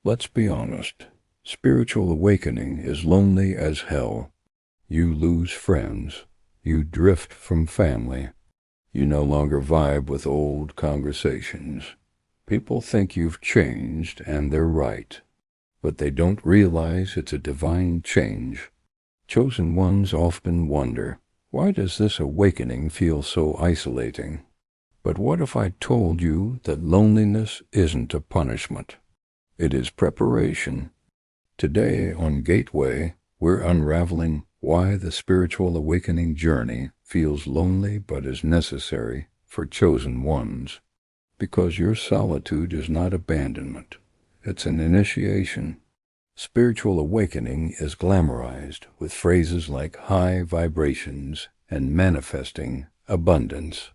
Let's be honest. Spiritual awakening is lonely as hell. You lose friends. You drift from family. You no longer vibe with old conversations. People think you've changed, and they're right. But they don't realize it's a divine change. Chosen ones often wonder, why does this awakening feel so isolating? But what if I told you that loneliness isn't a punishment? It is preparation. Today on Gateway, we're unraveling why the spiritual awakening journey feels lonely but is necessary for chosen ones. Because your solitude is not abandonment. It's an initiation. Spiritual awakening is glamorized with phrases like high vibrations and manifesting abundance.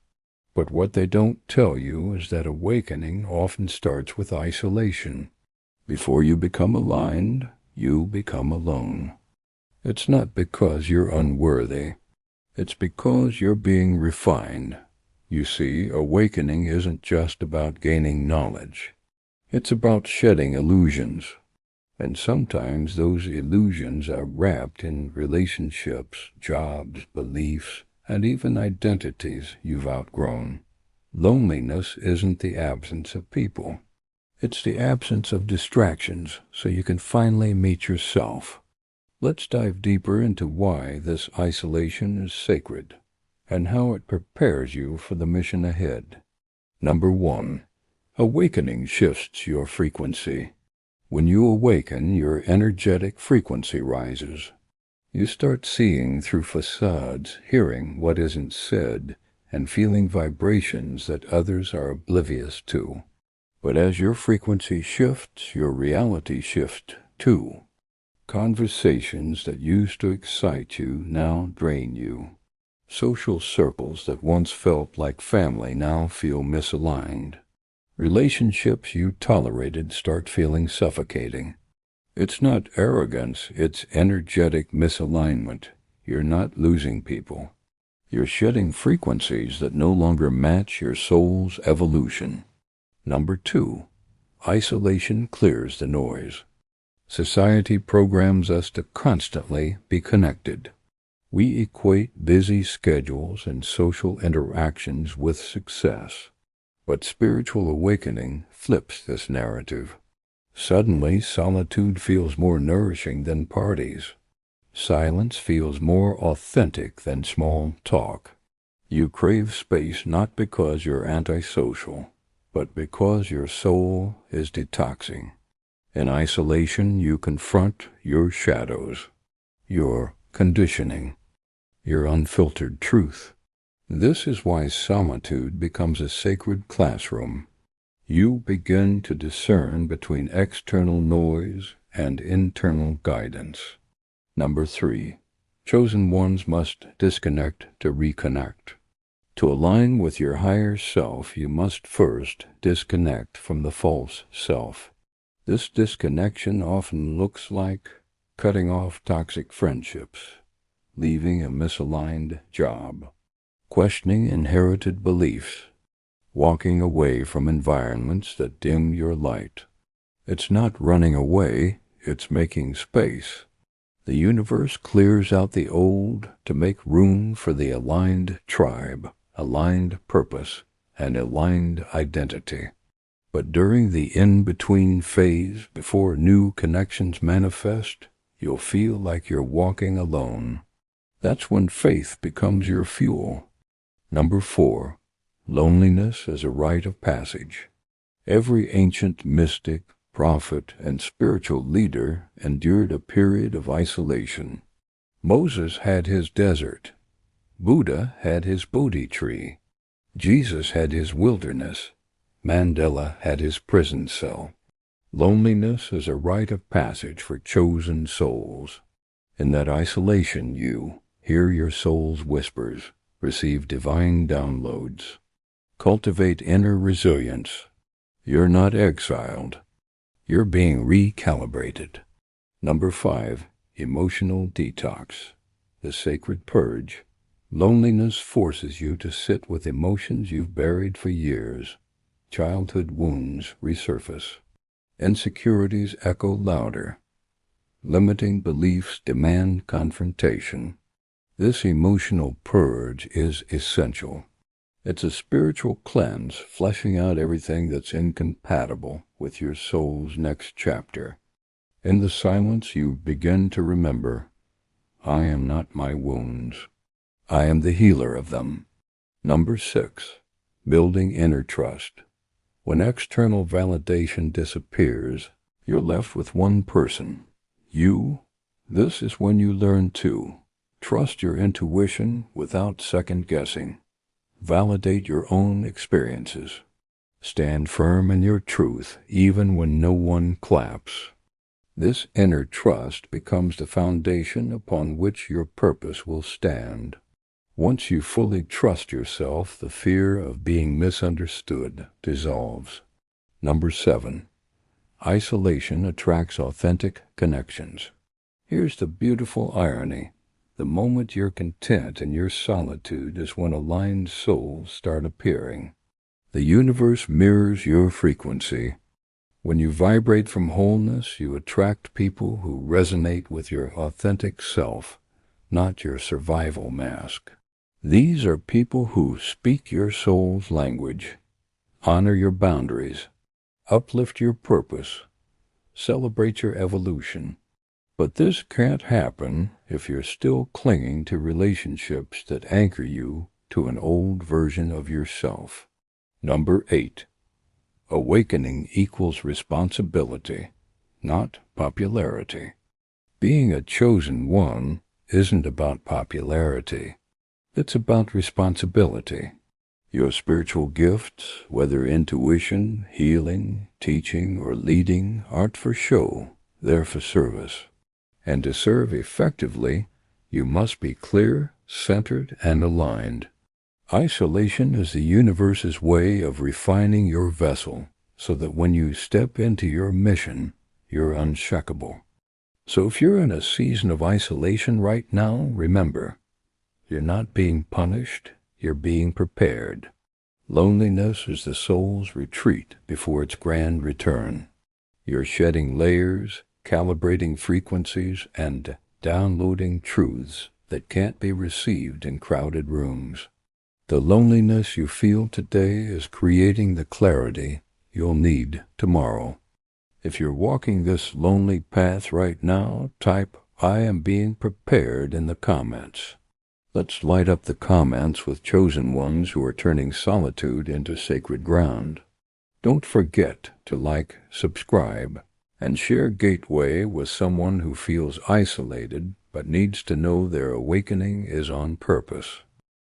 But what they don't tell you is that awakening often starts with isolation. Before you become aligned, you become alone. It's not because you're unworthy. It's because you're being refined. You see, awakening isn't just about gaining knowledge. It's about shedding illusions. And sometimes those illusions are wrapped in relationships, jobs, beliefs, and even identities you've outgrown. Loneliness isn't the absence of people. It's the absence of distractions, so you can finally meet yourself. Let's dive deeper into why this isolation is sacred, and how it prepares you for the mission ahead. Number 1. Awakening shifts your frequency. When you awaken, your energetic frequency rises. You start seeing through facades, hearing what isn't said, and feeling vibrations that others are oblivious to. But as your frequency shifts, your reality shifts too. Conversations that used to excite you now drain you. Social circles that once felt like family now feel misaligned. Relationships you tolerated start feeling suffocating. It's not arrogance, it's energetic misalignment. You're not losing people. You're shedding frequencies that no longer match your soul's evolution. Number 2. Isolation clears the noise. Society programs us to constantly be connected. We equate busy schedules and social interactions with success. But spiritual awakening flips this narrative. Suddenly, solitude feels more nourishing than parties. Silence feels more authentic than small talk. You crave space not because you're antisocial, but because your soul is detoxing. In isolation, you confront your shadows, your conditioning, your unfiltered truth. This is why solitude becomes a sacred classroom. You begin to discern between external noise and internal guidance. Number 3. Chosen ones must disconnect to reconnect. To align with your higher self, you must first disconnect from the false self. This disconnection often looks like cutting off toxic friendships, leaving a misaligned job, questioning inherited beliefs, walking away from environments that dim your light. It's not running away, it's making space. The universe clears out the old to make room for the aligned tribe, aligned purpose, and aligned identity. But during the in-between phase, before new connections manifest, you'll feel like you're walking alone. That's when faith becomes your fuel. Number 4. Loneliness as a rite of passage. Every ancient mystic, prophet, and spiritual leader endured a period of isolation. Moses had his desert. Buddha had his Bodhi tree. Jesus had his wilderness. Mandela had his prison cell. Loneliness is a rite of passage for chosen souls. In that isolation you hear your soul's whispers, receive divine downloads. Cultivate inner resilience. You're not exiled. You're being recalibrated. Number 5. Emotional detox. The sacred purge. Loneliness forces you to sit with emotions you've buried for years. Childhood wounds resurface. Insecurities echo louder. Limiting beliefs demand confrontation. This emotional purge is essential. It's a spiritual cleanse, fleshing out everything that's incompatible with your soul's next chapter. In the silence, you begin to remember, I am not my wounds. I am the healer of them. Number 6, building inner trust. When external validation disappears, you're left with one person, you. This is when you learn to trust your intuition without second-guessing. Validate your own experiences. Stand firm in your truth even when no one claps. This inner trust becomes the foundation upon which your purpose will stand. Once you fully trust yourself, the fear of being misunderstood dissolves. Number 7, isolation attracts authentic connections. Here's the beautiful irony. The moment you're content in your solitude is when aligned souls start appearing. The universe mirrors your frequency. When you vibrate from wholeness, you attract people who resonate with your authentic self, not your survival mask. These are people who speak your soul's language, honor your boundaries, uplift your purpose, celebrate your evolution. But this can't happen if you're still clinging to relationships that anchor you to an old version of yourself. Number 8, awakening equals responsibility, not popularity. Being a chosen one isn't about popularity. It's about responsibility. Your spiritual gifts, whether intuition, healing, teaching, or leading, aren't for show. They're for service. And to serve effectively, you must be clear, centered, and aligned. Isolation is the universe's way of refining your vessel so that when you step into your mission, you're unshakable. So if you're in a season of isolation right now, remember, you're not being punished, you're being prepared. Loneliness is the soul's retreat before its grand return. You're shedding layers, calibrating frequencies, and downloading truths that can't be received in crowded rooms. The loneliness you feel today is creating the clarity you'll need tomorrow. If you're walking this lonely path right now, type, I am being prepared in the comments. Let's light up the comments with chosen ones who are turning solitude into sacred ground. Don't forget to like, subscribe, and share Gateway with someone who feels isolated but needs to know their awakening is on purpose.